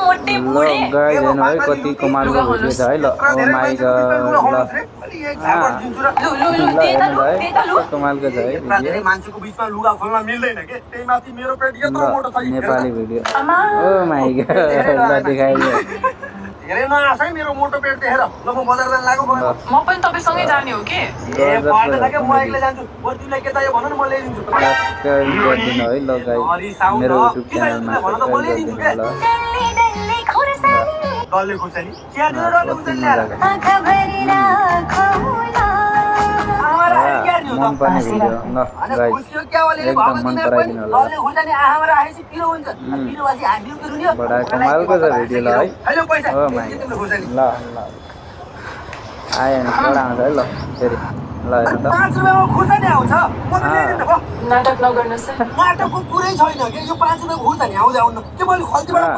मोटे बुढे गाइज हेर्नु है कति कमालको भिडियो छ है ल ओ माइ गॉड ल कमालको छ है भिडियो मान्छेको बिचमा लुगा खोल्न मिल्दैन के त्यही माथि मेरो पेट यत्रो मोटो छ Nepali video oh my God ल देखाइदियो धेरै नआस है मेरो मोटो पेट देखेर ल म बजार जान लागु भयो म पनि तपाईसँगै जाने हो के ए पर्दैन के म एक्लै जान्छु बर्तीलाई के चाहियो भन न म ल्याइदिन्छु सब्स्क्राइब गरिदिनु है ल गाइज मेरो युट्युब च्यानलमा सब्स्क्राइब गरिदिनु ल डल्ले खुर्सानी के दियो डल्ले खुर्सानी ल्याएर मन पर्ने भिडियो ल गाइज एकदम मन पराइदिनु होला डल्ले खुर्सानी आहामा राखेपछि पिरो हुन्छ पिरोपछि हामी रुन्यो बडा कमालको छ भिडियो ल है हेलो पैसा ओ माइ ल ल आयो नि बडा आउँछ है ल फेरि ल हेर्नु त 5 रुपैयाँमा खुर्सानी आउँछ म त ल्याइदिन्न भयो नाटक नगर्नुहोस् है नाटकको कुरै छैन के यो 5 रुपैयाँको खुर्सानी आउँदै आउनु के मैले खल्तीबाट